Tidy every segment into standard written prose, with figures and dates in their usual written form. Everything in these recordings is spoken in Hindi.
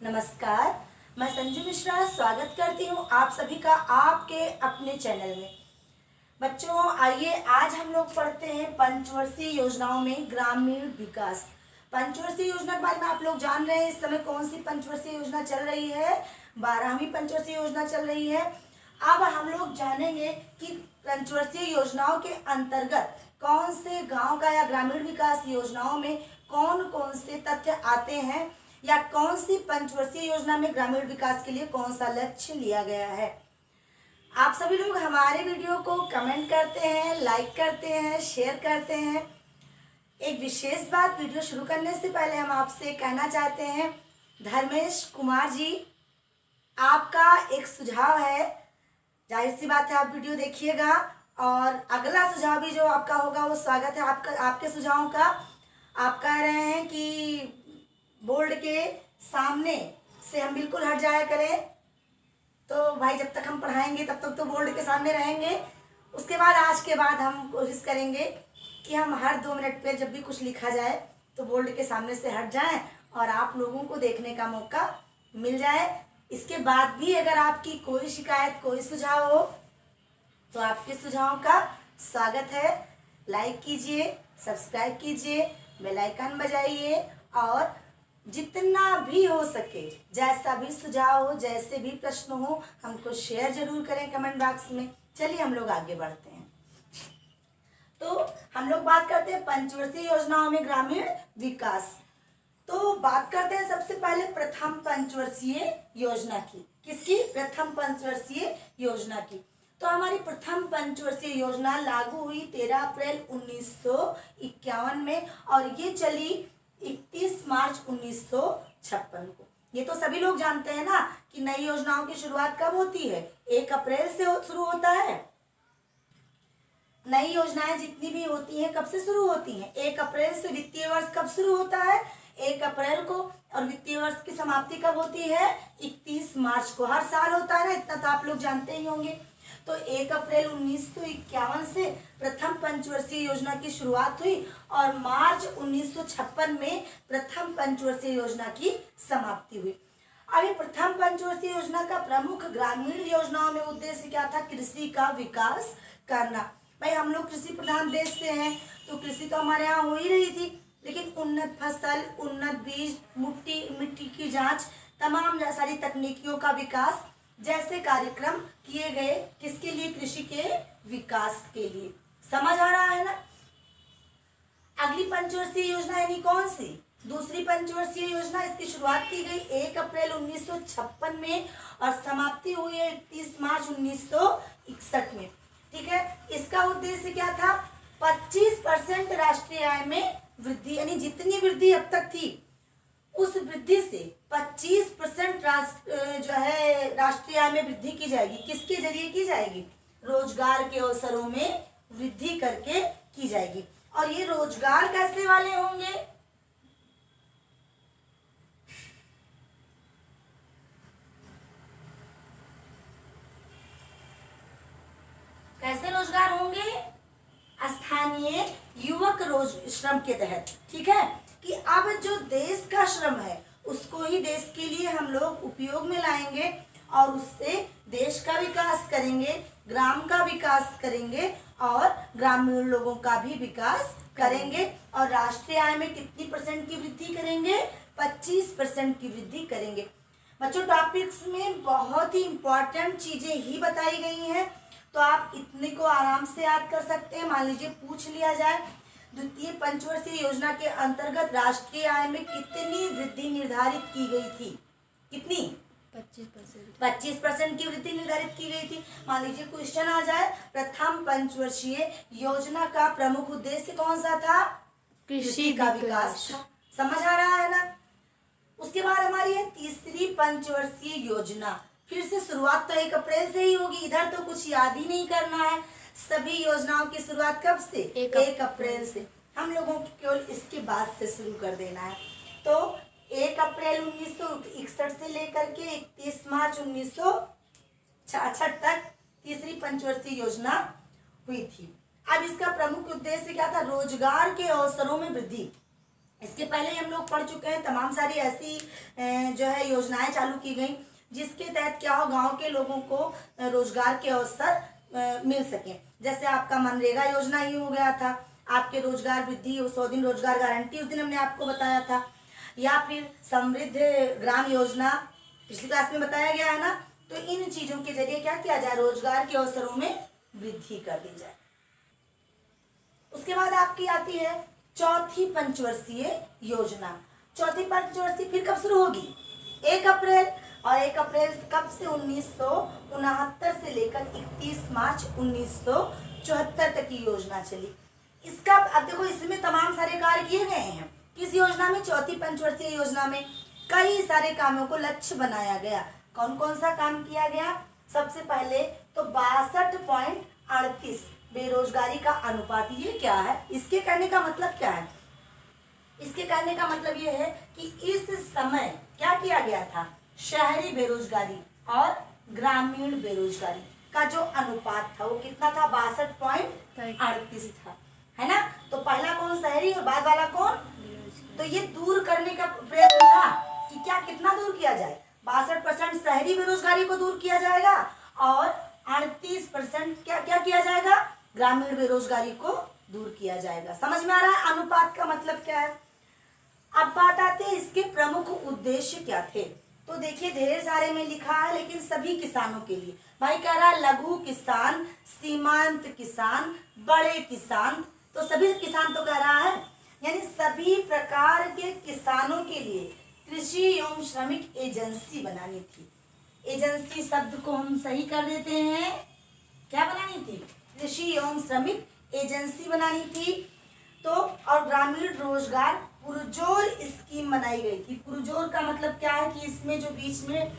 नमस्कार, मैं संजू मिश्रा स्वागत करती हूँ आप सभी का आपके अपने चैनल में। बच्चों आइए आज हम लोग पढ़ते हैं पंचवर्षीय योजनाओं में ग्रामीण विकास। पंचवर्षीय योजना के बारे में आप लोग जान रहे हैं इस समय कौन सी पंचवर्षीय योजना चल रही है। 12वीं पंचवर्षीय योजना चल रही है। अब हम लोग जानेंगे कि पंचवर्षीय योजनाओं के अंतर्गत कौन से गांव का या ग्रामीण विकास योजनाओं में कौन कौन से तथ्य आते हैं या कौन सी पंचवर्षीय योजना में ग्रामीण विकास के लिए कौन सा लक्ष्य लिया गया है। आप सभी लोग हमारे वीडियो को कमेंट करते हैं, लाइक करते हैं, शेयर करते हैं। एक विशेष बात, वीडियो शुरू करने से पहले हम आपसे कहना चाहते हैं, धर्मेश कुमार जी आपका एक सुझाव है, जाहिर सी बात है आप वीडियो देखिएगा और अगला सुझाव भी जो आपका होगा वो स्वागत है आपके सुझावों का। आप कह रहे हैं कि बोर्ड के सामने से हम बिल्कुल हट जाया करें, तो भाई जब तक हम पढ़ाएंगे तब तक तो बोर्ड के सामने रहेंगे। उसके बाद आज के बाद हम कोशिश करेंगे कि हम हर 2 मिनट पर जब भी कुछ लिखा जाए तो बोर्ड के सामने से हट जाएं और आप लोगों को देखने का मौका मिल जाए। इसके बाद भी अगर आपकी कोई शिकायत, कोई सुझाव हो तो आपके सुझाव का स्वागत है। लाइक कीजिए, सब्सक्राइब कीजिए, बेल आइकन बजाइए और जितना भी हो सके, जैसा भी सुझाव हो, जैसे भी प्रश्न हो, हमको शेयर जरूर करें कमेंट बॉक्स में। चलिए हम लोग आगे बढ़ते हैं। तो हम लोग बात करते हैं पंचवर्षीय योजनाओं में ग्रामीण विकास। तो बात करते हैं सबसे पहले प्रथम पंचवर्षीय योजना की। किसकी? प्रथम पंचवर्षीय योजना की। तो हमारी प्रथम पंचवर्षीय योजना लागू हुई 13 अप्रैल 1951 में और ये चली 31 मार्च 1956 को। ये तो सभी लोग जानते हैं ना कि नई योजनाओं की शुरुआत कब होती है? 1 अप्रैल से शुरू होता है। नई योजनाएं जितनी भी होती हैं कब से शुरू होती हैं? 1 अप्रैल से। वित्तीय वर्ष कब शुरू होता है? 1 अप्रैल को। और वित्तीय वर्ष की समाप्ति कब होती है? 31 मार्च को। हर साल होता है ना, इतना तो आप लोग जानते ही होंगे। तो 1 अप्रैल 1951 से प्रथम पंचवर्षीय योजना की शुरुआत हुई और मार्च 1956 में प्रथम पंचवर्षीय योजना की समाप्ति हुई। अभी प्रथम पंचवर्षीय योजना का प्रमुख ग्रामीण योजनाओं में उद्देश्य क्या था? कृषि का विकास करना। भाई हम लोग कृषि प्रधान देश से हैं तो कृषि तो हमारे यहाँ हो ही रही थी, लेकिन उन्नत फसल, उन्नत बीज, मिट्टी की जांच, तमाम सारी तकनीकियों का विकास जैसे कार्यक्रम किए गए। किसके लिए? कृषि के विकास के लिए। समझ आ रहा है ना? अगली पंचवर्षीय योजना यानी कौन सी? दूसरी पंचवर्षीय योजना। इसकी शुरुआत की गई 1 अप्रैल 1956 में और समाप्ति हुई है 31 मार्च 1961 में। ठीक है। इसका उद्देश्य क्या था? 25% राष्ट्रीय आय में वृद्धि, यानी जितनी वृद्धि अब तक थी उस वृद्धि से 25% जो है राष्ट्रीय आय में वृद्धि की जाएगी। किसके जरिए की जाएगी? रोजगार के अवसरों में वृद्धि करके की जाएगी। और ये रोजगार कैसे वाले होंगे? कैसे रोजगार होंगे? स्थानीय युवक श्रम के तहत। ठीक है, कि अब जो देश का श्रम है उसको ही देश के लिए हम लोग उपयोग में लाएंगे और उससे देश का विकास करेंगे, ग्राम का विकास करेंगे और ग्रामीण लोगों का भी विकास करेंगे। और राष्ट्रीय आय में कितनी % की वृद्धि करेंगे? 25% की वृद्धि करेंगे। बच्चों टॉपिक्स में बहुत ही इंपॉर्टेंट चीजें ही बताई गई हैं, तो आप इतने को आराम से याद कर सकते हैं। मान लीजिए पूछ लिया जाए, द्वितीय पंचवर्षीय योजना के अंतर्गत राष्ट्रीय आय में कितनी वृद्धि निर्धारित की गई थी? कितनी? 25% की वृद्धि निर्धारित की गई थी। मान लीजिए क्वेश्चन आ जाए, प्रथम पंचवर्षीय योजना का प्रमुख उद्देश्य कौन सा था? कृषि का विकास था। समझ आ रहा है ना? उसके बाद हमारी है तीसरी पंचवर्षीय योजना। फिर से शुरुआत तो 1 अप्रैल से ही होगी, इधर तो कुछ याद ही नहीं करना है। सभी योजनाओं की शुरुआत कब से? 1 अप्रैल से। हम लोगों को केवल इसके बाद से शुरू कर देना है। तो 1 अप्रैल 1961 से लेकर के 31 मार्च 1966 तक तीसरी पंचवर्षीय योजना हुई थी। अब इसका प्रमुख उद्देश्य क्या था? रोजगार के अवसरों में वृद्धि। इसके पहले ही हम लोग पढ़ चुके हैं, तमाम सारी ऐसी जो है योजनाएं चालू की गई जिसके तहत क्या हो, गांव के लोगों को रोजगार के अवसर मिल सके। जैसे आपका मनरेगा योजना ही हो गया था, आपके रोजगार वृद्धि 100 दिन रोजगार गारंटी उस दिन हमने आपको बताया था, या फिर समृद्ध ग्राम योजना पिछली क्लास में बताया गया है ना। तो इन चीजों के जरिए क्या किया जाए, रोजगार के अवसरों में वृद्धि कर दी जाए। उसके बाद आपकी आती है चौथी पंचवर्षीय योजना। चौथी पंचवर्षीय फिर कब शुरू होगी, 1 अप्रैल, और 1 अप्रैल कब से 1969 से लेकर 31 मार्च 1974 तक की योजना चली। इसका अब देखो, इसमें तमाम सारे कार्य किए गए हैं। किस योजना में, चौथी पंचवर्षीय योजना में कई सारे कामों को लक्ष्य बनाया गया। कौन कौन सा काम किया गया, सबसे पहले तो 62.38 बेरोजगारी का अनुपात। ये क्या है, इसके कहने का मतलब क्या है, इसके कहने का मतलब ये है कि इस समय क्या किया गया था, शहरी बेरोजगारी और ग्रामीण बेरोजगारी का जो अनुपात था वो कितना था, 62.38 था, है ना। तो पहला कौन, शहरी, और बाद वाला कौन, तो ये दूर करने का प्रयत्न था कि क्या कितना दूर किया जाए, 62% शहरी बेरोजगारी को दूर किया जाएगा और 38% क्या क्या किया जाएगा, ग्रामीण बेरोजगारी को दूर किया जाएगा। समझ में आ रहा है अनुपात का मतलब क्या है। अब बात आती है इसके प्रमुख उद्देश्य क्या थे। तो देखिए ढेर सारे में लिखा है, लेकिन सभी किसानों के लिए। भाई कह रहा है लघु किसान, सीमांत किसान, बड़े किसान, तो सभी किसान तो कह रहा है, यानी सभी प्रकार के किसानों के लिए कृषि एवं श्रमिक एजेंसी बनानी थी। एजेंसी शब्द को हम सही कर देते हैं, क्या बनानी थी, कृषि एवं श्रमिक एजेंसी बनानी थी। तो और ग्रामीण रोजगार पुरजोर स्कीम बनाई गई थी। पुरजोर का मतलब क्या है कि इसमें जो बीच में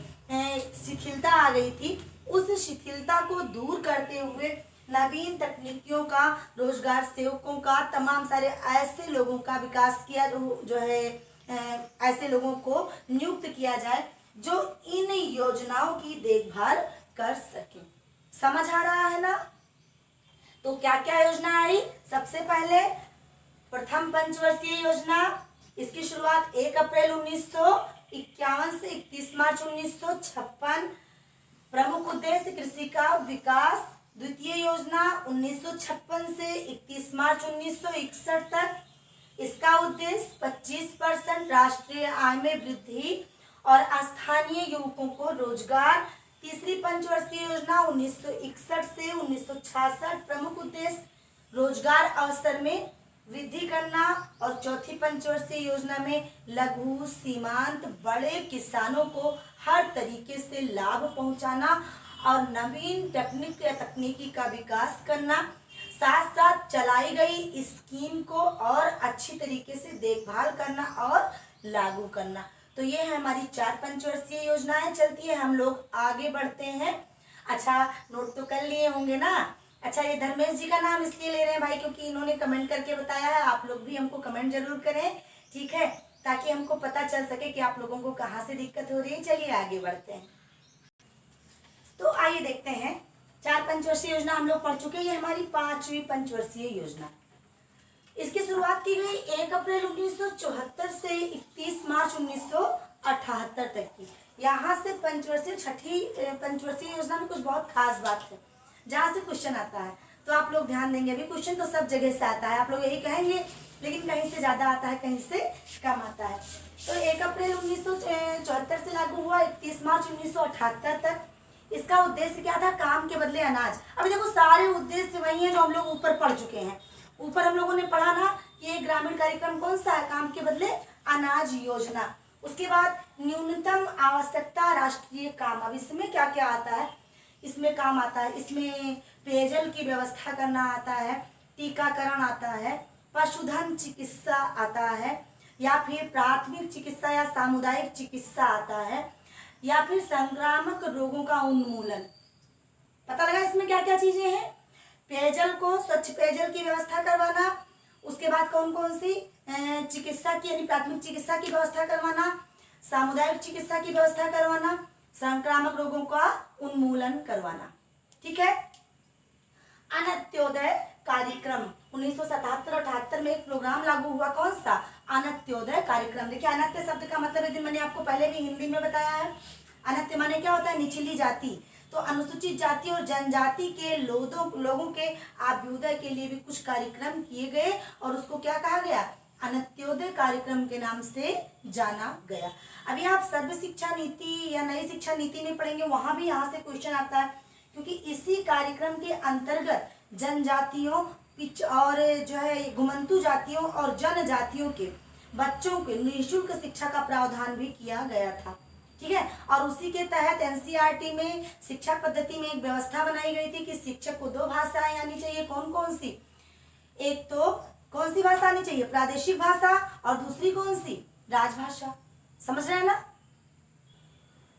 शिथिलता आ गई थी, उस शिथिलता को दूर करते हुए नवीन तकनीकियों का, रोजगार सेवकों का, तमाम सारे ऐसे लोगों का विकास किया जो है ऐसे लोगों को नियुक्त किया जाए जो इन योजनाओं की देखभाल कर सके। समझ आ रहा है ना। तो क्या क्या योजना आई, सबसे पहले प्रथम पंचवर्षीय योजना, इसकी शुरुआत 1 अप्रैल 1951 से 31 मार्च 1956। प्रमुख उद्देश्य कृषि का विकास। द्वितीय योजना 1956 से 31 मार्च 1961 तक। इसका उद्देश्य 25% राष्ट्रीय आय में वृद्धि और स्थानीय युवकों को रोजगार। तीसरी पंचवर्षीय योजना 1961 से 1966। प्रमुख उद्देश्य रोजगार अवसर में वृद्धि करना। और चौथी पंचवर्षीय योजना में लघु, सीमांत, बड़े किसानों को हर तरीके से लाभ पहुंचाना और नवीन तकनीकी का विकास करना। साथ साथ चलाई गई स्कीम को और अच्छी तरीके से देखभाल करना और लागू करना। तो ये है हमारी 4 पंचवर्षीय योजनाएं चलती है। हम लोग आगे बढ़ते हैं। अच्छा, नोट तो कर लिए होंगे ना। अच्छा, ये धर्मेश जी का नाम इसलिए ले रहे हैं भाई क्योंकि इन्होंने कमेंट करके बताया है। आप लोग भी हमको कमेंट जरूर करें, ठीक है, ताकि हमको पता चल सके कि आप लोगों को कहाँ से दिक्कत हो रही है। चलिए आगे बढ़ते हैं। तो आइए देखते हैं, 4 पंचवर्षीय योजना हम लोग पढ़ चुके हैं। ये हमारी 5वीं पंचवर्षीय योजना। इसकी शुरुआत की गई 1 अप्रैल 1974 से 31 मार्च 1978 तक की। यहाँ से पंचवर्षीय, छठी पंचवर्षीय योजना में कुछ बहुत खास बात है जहाँ से क्वेश्चन आता है, तो आप लोग ध्यान देंगे। अभी क्वेश्चन तो सब जगह से आता है, आप लोग यही कहेंगे, लेकिन कहीं से ज्यादा आता है, कहीं से कम आता है। तो 1 अप्रैल 1974 से लागू हुआ 31 मार्च 1978 तक। इसका उद्देश्य क्या था, काम के बदले अनाज। अभी देखो सारे उद्देश्य वही है जो हम लोग ऊपर पढ़ चुके हैं। ऊपर हम लोगों ने पढ़ा ना कि ये ग्रामीण कार्यक्रम कौन सा है, काम के बदले अनाज योजना। उसके बाद न्यूनतम आवश्यकता राष्ट्रीय काम। अब इसमें क्या क्या आता है, इसमें काम आता है, इसमें पेयजल की व्यवस्था करना आता है, टीकाकरण आता है, पशुधन चिकित्सा आता है, या फिर प्राथमिक चिकित्सा या सामुदायिक चिकित्सा आता है, या फिर संक्रामक रोगों का उन्मूलन। पता लगा इसमें क्या क्या चीजें हैं। पेयजल को, स्वच्छ पेयजल की व्यवस्था करवाना। उसके बाद कौन कौन सी चिकित्सा की, यानी प्राथमिक चिकित्सा की व्यवस्था करवाना, सामुदायिक चिकित्सा की व्यवस्था करवाना, संक्रामक रोगों का उन्मूलन करवाना। ठीक है। अंत्योदय कार्यक्रम, 1977 और 78 में एक प्रोग्राम लागू हुआ, कौन सा? अनंत्योदय कार्यक्रम। देखिए अनंत्य शब्द का मतलब यदि मैंने आपको पहले भी हिंदी में बताया है। अनंत्य माने क्या होता है? निचली जाति। तो अनुसूचित जाति और जनजाति के लोगों के अभ्युदय के लिए भी कुछ कार्यक्रम किए गए और उसको क्या कहा गया? अनंत्योदय कार्यक्रम के नाम से जाना गया। अभी आप सर्व शिक्षा नीति या नई शिक्षा नीति में पढ़ेंगे, वहां भी यहाँ से क्वेश्चन आता है, क्योंकि इसी कार्यक्रम के अंतर्गत जनजातियों और जो है घुमंतु जातियों और जनजातियों के बच्चों के निःशुल्क शिक्षा का प्रावधान भी किया गया था। ठीक है, और उसी के तहत एनसीईआरटी में शिक्षा पद्धति में एक व्यवस्था बनाई गई थी कि शिक्षक को 2 भाषाएं आनी चाहिए। कौन कौन सी? एक तो कौन सी भाषा आनी चाहिए? प्रादेशिक भाषा, और दूसरी कौन सी? राजभाषा। समझ रहे हैं ना?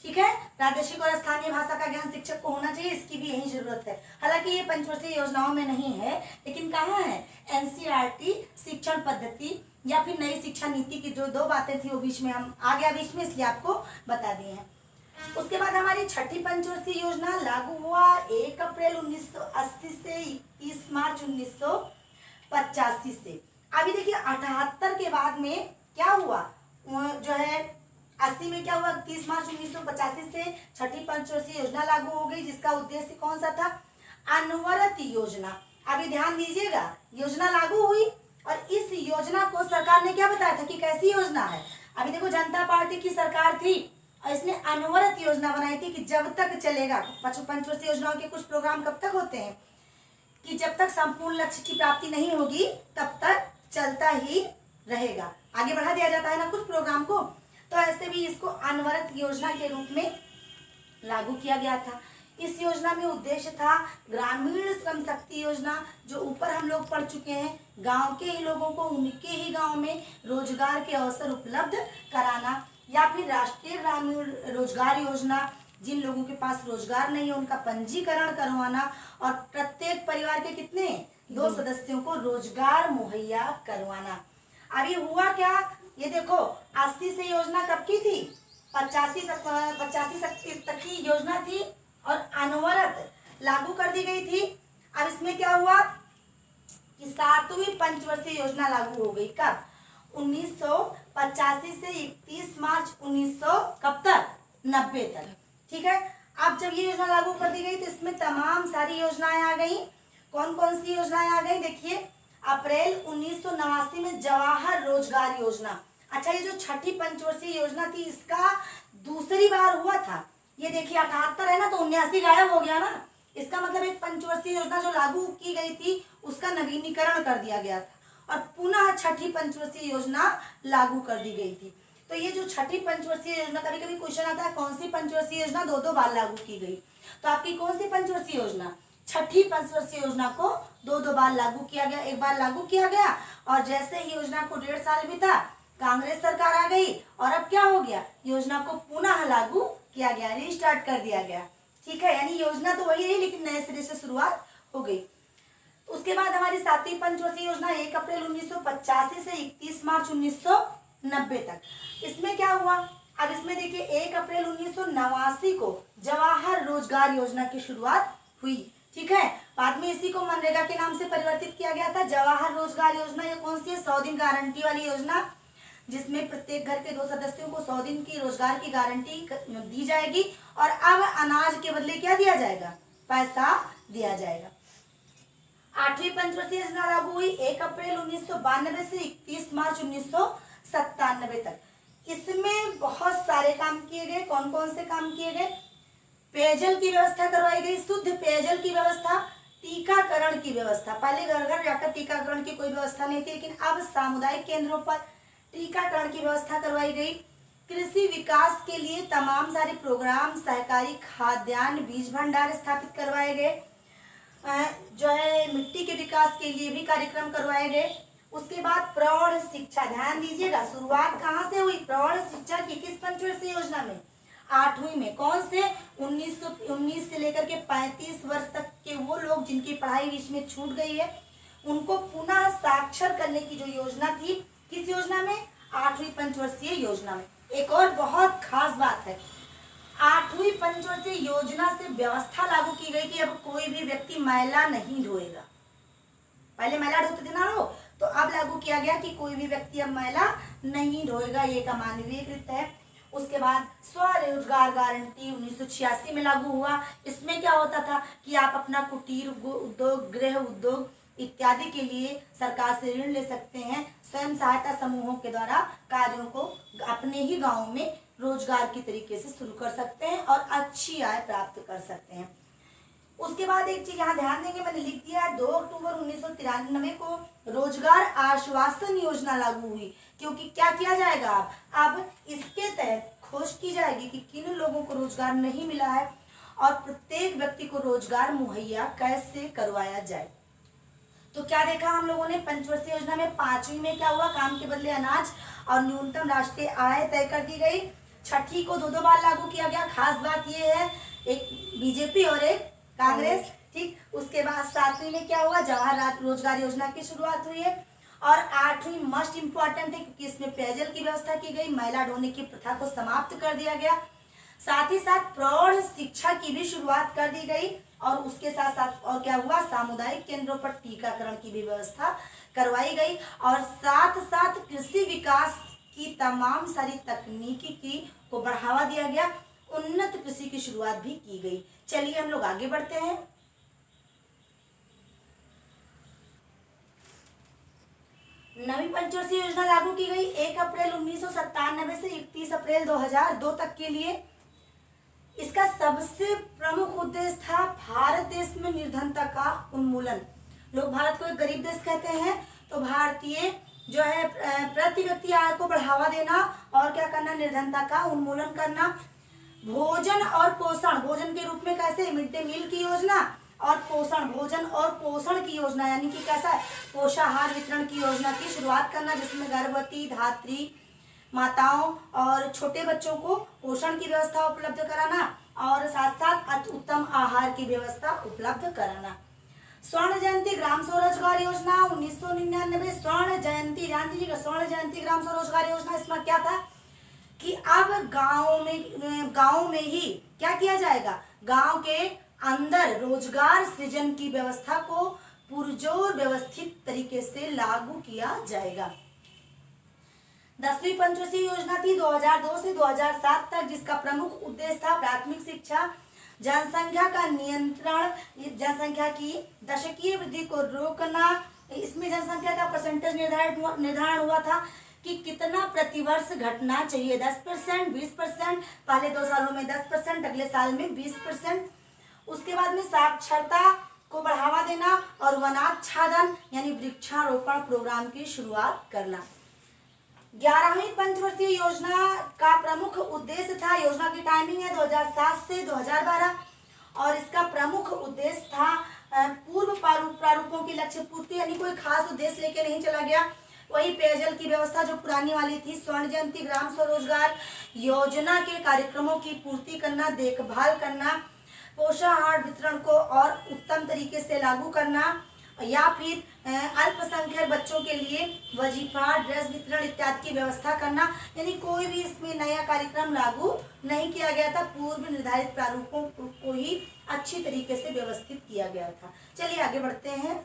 ठीक है, प्रादेशिक और स्थानीय भाषा का ज्ञान शिक्षक को होना चाहिए, इसकी भी यही जरूरत है। हालांकि ये पंचवर्षीय योजनाओं में नहीं है, लेकिन कहाँ है? एनसीईआरटी शिक्षण पद्धति या फिर नई शिक्षा नीति की जो 2 बातें थी वो बीच में हम आ गया बीच में, इसलिए आपको बता दिए हैं। उसके बाद हमारी छठी पंचवर्षीय योजना लागू हुआ 1 अप्रैल 1980 से 31 मार्च 1985 से। अभी देखिए 78 के बाद में क्या हुआ, जो है 80 में क्या हुआ, 30 मार्च 1985 से छठी पंचवर्षीय योजना लागू हो गई, जिसका उद्देश्य कौन सा था? अनवरत योजना। अभी ध्यान दीजिएगा, योजना लागू हुई और इस योजना को सरकार ने क्या बताया था कि कैसी योजना है। अभी देखो जनता पार्टी की सरकार थी और इसने अनवरत योजना बनाई थी कि जब तक चलेगा। पंचवर्षीय योजनाओं के कुछ प्रोग्राम कब तक होते हैं कि जब तक संपूर्ण लक्ष्य की प्राप्ति नहीं होगी तब तक चलता ही रहेगा, आगे बढ़ा दिया जाता है ना कुछ प्रोग्राम को। तो ऐसे भी इसको अनवरत योजना के रूप में लागू किया गया था। इस योजना में उद्देश्य था ग्रामीण श्रम शक्ति योजना, जो ऊपर हम लोग पढ़ चुके हैं, गांव के ही लोगों को उनके ही गांव में रोजगार के अवसर उपलब्ध कराना, या फिर राष्ट्रीय ग्रामीण रोजगार योजना, जिन लोगों के पास रोजगार नहीं है उनका पंजीकरण करवाना और प्रत्येक परिवार के कितने 2 सदस्यों को रोजगार मुहैया करवाना। अभी हुआ क्या, ये देखो 80 से योजना कब की थी? 85 तक की योजना थी और अनवरत लागू कर दी गई थी। अब इसमें क्या हुआ कि 7वीं पंचवर्षीय योजना लागू हो गई। कब? 1985 से 31 मार्च 1900 कब तक? 90 तक। ठीक है, अब जब ये योजना लागू कर दी गई तो इसमें तमाम सारी योजनाएं आ गई। कौन कौन सी योजनाएं आ गई? देखिए अप्रैल 1989 में जवाहर रोजगार योजना। अच्छा, ये जो छठी पंचवर्षीय योजना थी इसका दूसरी बार हुआ था। ये देखिए 78 है ना, तो 79 गायब हो गया ना। इसका मतलब एक पंचवर्षीय योजना जो लागू की गई थी उसका नवीनीकरण कर दिया गया था और पुनः छठी पंचवर्षीय योजना लागू कर दी गई थी। तो ये जो छठी पंचवर्षीय योजना, कभी कभी क्वेश्चन आता है कौन सी पंचवर्षीय योजना 2 बार लागू की गई, तो आपकी कौन सी पंचवर्षीय योजना? छठी पंचवर्षीय योजना को 2 बार लागू किया गया। एक बार लागू किया गया और जैसे ही योजना को 1.5 साल बीता कांग्रेस सरकार आ गई और अब क्या हो गया, योजना को पुनः लागू किया गया, रीस्टार्ट कर दिया गया। ठीक है, यानी योजना तो वही रही लेकिन नए सिरे से शुरुआत हो गई। उसके बाद हमारी 7वीं पंचवर्षीय योजना 1 अप्रैल 1985 से 31 मार्च 1990 तक। इसमें क्या हुआ, अब इसमें देखिए 1 अप्रैल 1989 को जवाहर रोजगार योजना की शुरुआत हुई। ठीक है, बाद में इसी को मनरेगा के नाम से परिवर्तित किया गया था। जवाहर रोजगार योजना ये कौन सी है? 100 दिन गारंटी वाली योजना, जिसमें प्रत्येक घर के 2 सदस्यों को 100 दिन की रोजगार की गारंटी दी जाएगी और अब अनाज के बदले क्या दिया जाएगा? पैसा दिया जाएगा। 8वीं पंचवर्षीय योजना लागू हुई 1 अप्रैल 1992 से 31 मार्च 1997 तक। इसमें बहुत सारे काम किए गए। कौन कौन से काम किए गए? पेयजल की व्यवस्था करवाई गई, शुद्ध पेयजल की व्यवस्था, टीकाकरण की व्यवस्था। पहले घर घर जाकर टीकाकरण की कोई व्यवस्था नहीं थी, लेकिन अब सामुदायिक केंद्रों पर टीकाकरण की व्यवस्था करवाई गई। कृषि विकास के लिए तमाम सारे प्रोग्राम, सहकारी खाद्यान्न बीज भंडार स्थापित करवाए गए। जो है मिट्टी के विकास के लिए भी कार्यक्रम करवाए गए। उसके बाद प्रौढ़ शिक्षा, ध्यान दीजिएगा शुरुआत कहाँ से हुई? प्रौढ़ शिक्षा की किस पंचवर्षीय योजना में? 8वीं में। कौन से? 1919 से लेकर के 35 वर्ष तक के वो लोग जिनकी पढ़ाई बीच में छूट गई है उनको पुनः साक्षर करने की जो योजना थी, किस योजना में? 8वीं पंचवर्षीय योजना में। एक और बहुत खास बात है, 8वीं पंचवर्षीय योजना से व्यवस्था लागू की गई कि अब कोई भी व्यक्ति मैला नहीं ढोएगा। पहले मैला ढोते थे ना लोग, तो अब लागू किया गया कि कोई भी व्यक्ति अब मैला नहीं ढोएगा, ये एक अमानवीय कृत्य है। उसके बाद स्वरोजगार गारंटी 1986 में लागू हुआ। इसमें क्या होता था कि आप अपना कुटीर उद्योग, गृह उद्योग इत्यादि के लिए सरकार से ऋण ले सकते हैं। स्वयं सहायता समूहों के द्वारा कार्यों को अपने ही गांव में रोजगार की तरीके से शुरू कर सकते हैं और अच्छी आय प्राप्त कर सकते हैं। उसके बाद एक चीज यहाँ ध्यान देंगे, मैंने लिख दिया है 2 अक्टूबर 1993 को रोजगार आश्वासन योजना लागू हुई, क्योंकि क्या किया जाएगा, अब इसके तहत खोज की जाएगी कि किन लोगों को रोजगार नहीं मिला है और प्रत्येक व्यक्ति को रोजगार मुहैया कैसे करवाया जाए। तो क्या देखा हम लोगों ने, पंचवर्षीय योजना में 5वीं में क्या हुआ, काम के बदले अनाज और न्यूनतम राष्ट्रीय आय तय कर दी गई। छठी को 2 बार लागू किया गया। खास बात ये है, एक बीजेपी और एक कांग्रेस, ठीक। उसके बाद 7वीं में क्या हुआ, जवाहर रोजगार योजना की शुरुआत हुई है। और 8वीं मोस्ट इंपॉर्टेंट है क्योंकि इसमें पेयजल की व्यवस्था की गई, मैला ढोने की प्रथा को समाप्त कर दिया गया। साथ ही साथ प्रौढ़ शिक्षा की भी शुरुआत कर दी गई और उसके साथ साथ और क्या हुआ, सामुदायिक केंद्रों पर टीकाकरण की भी व्यवस्था करवाई गई और साथ साथ कृषि विकास की तमाम सारी तकनीकी को बढ़ावा दिया गया, उन्नत कृषि की शुरुआत भी की गई। चलिए हम लोग आगे बढ़ते हैं। नवी पंचवर्षीय योजना लागू की गई 1 अप्रैल 1997 से 31 अप्रैल 2002 तक के लिए। इसका सबसे प्रमुख उद्देश्य था भारत देश में निर्धनता का उन्मूलन। लोग भारत को एक गरीब देश कहते हैं, तो भारतीय जो है प्रति व्यक्ति आय को बढ़ावा देना और क्या करना, निर्धनता का उन्मूलन करना। भोजन और पोषण, भोजन के रूप में कैसे, मिड डे मील की योजना, और पोषण, भोजन और पोषण की योजना यानी कि कैसा, पोषाहार वितरण की योजना की शुरुआत करना, जिसमें गर्भवती, धात्री माताओं और छोटे बच्चों को पोषण की व्यवस्था उपलब्ध कराना और साथ साथ उत्तम आहार की व्यवस्था उपलब्ध कराना। स्वर्ण जयंती ग्राम स्वरोजगार योजना 1999, स्वर्ण जयंती, गांधी जी का स्वर्ण जयंती ग्राम स्वरोजगार योजना। इसमें क्या था कि अब गांव में ही क्या किया जाएगा, गांव के अंदर रोजगार सृजन की व्यवस्था को पुरजोर व्यवस्थित तरीके से लागू किया जाएगा। 10वीं पंचवर्षीय योजना थी 2002 से 2007 तक, जिसका प्रमुख उद्देश्य था प्राथमिक शिक्षा, जनसंख्या का नियंत्रण, जनसंख्या की दशकीय वृद्धि को रोकना। इसमें जनसंख्या का परसेंटेज निर्धारण हुआ था कि कितना प्रतिवर्ष घटना चाहिए, 10%, 20%, पहले 2 सालों में 10%, अगले साल में 20%। उसके बाद में साक्षरता को बढ़ावा देना और वनाच्छादन यानी वृक्षारोपण प्रोग्राम की शुरुआत करना। 11वीं पंचवर्षीय योजना का प्रमुख उद्देश्य था, योजना की टाइमिंग है 2007 से 2012 और इसका प्रमुख उद्देश्य था पूर्व प्रारूपों की लक्ष्य पूर्ति, यानी कोई खास उद्देश्य लेके नहीं चला गया। वही पेयजल की व्यवस्था जो पुरानी वाली थी, स्वर्ण जयंती ग्राम स्वरोजगार योजना के कार्यक्रमों की पूर्ति करना, देखभाल करना, पोषाहार वितरण को और उत्तम तरीके से लागू करना या फिर अल्पसंख्यक बच्चों के लिए वजीफा, ड्रेस वितरण इत्यादि की व्यवस्था करना। यानी कोई भी इसमें नया कार्यक्रम लागू नहीं किया गया था, पूर्व निर्धारित प्रारूपों को ही अच्छी तरीके से व्यवस्थित किया गया था। चलिए आगे बढ़ते हैं।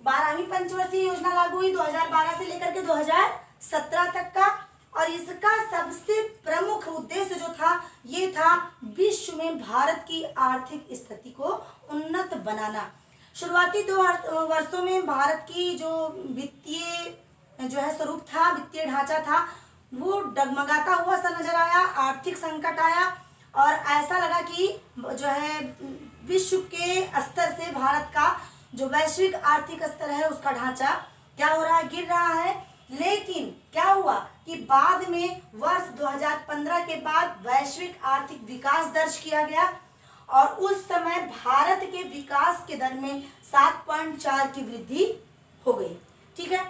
12वीं पंचवर्षीय योजना लागू हुई 2012 से लेकर के 2017 तक का और इसका सबसे प्रमुख उद्देश्य जो था ये था विश्व में भारत की आर्थिक स्थिति को उन्नत बनाना। शुरुआती 2 वर्षों में भारत की जो वित्तीय जो है स्वरूप था, वित्तीय ढांचा था, वो डगमगाता हुआ सा नजर आया। आर्थिक संकट आया और ऐसा लगा कि जो है विश्व के स्तर से भारत का जो वैश्विक आर्थिक स्तर है उसका ढांचा क्या हो रहा है, गिर रहा है। लेकिन क्या हुआ कि बाद में वर्ष 2015 के बाद वैश्विक आर्थिक विकास दर्ज किया गया और उस समय भारत के विकास के दर में 7.4 की वृद्धि हो गई। ठीक है,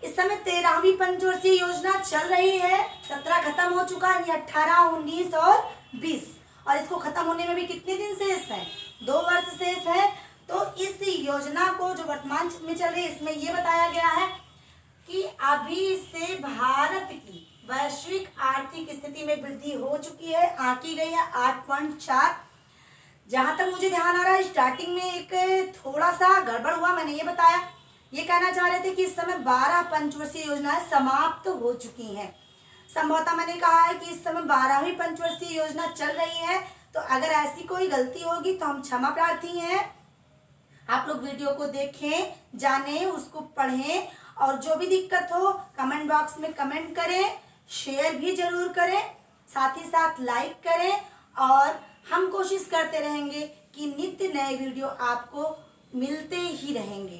इस समय 13वीं पंचवर्षीय योजना चल रही है। 17 खत्म हो चुका है, 18, 19 और 20 और इसको खत्म होने में भी कितने दिन शेष है, 2 वर्ष शेष है। तो इस योजना को जो वर्तमान में चल रही है इसमें यह बताया गया है कि अभी से भारत की वैश्विक आर्थिक स्थिति में वृद्धि हो चुकी है, आंकी गई है 8.4, जहाँ तक मुझे ध्यान आ रहा है स्टार्टिंग में एक थोड़ा सा गड़बड़ हुआ, मैंने ये बताया, ये कहना चाह रहे थे कि इस समय 12 पंचवर्षीय योजनाएं समाप्त हो चुकी हैं। संभवतः मैंने कहा है कि इस समय 12वीं पंचवर्षीय योजना चल रही है, तो अगर ऐसी कोई गलती होगी तो हम क्षमा प्रार्थी हैं। आप लोग वीडियो को देखें, जानें, उसको पढ़ें और जो भी दिक्कत हो कमेंट बॉक्स में कमेंट करें, शेयर भी जरूर करें, साथ ही साथ लाइक करें और हम कोशिश करते रहेंगे कि नित्य नए वीडियो आपको मिलते ही रहेंगे।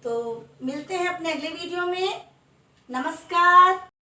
तो मिलते हैं अपने अगले वीडियो में। नमस्कार।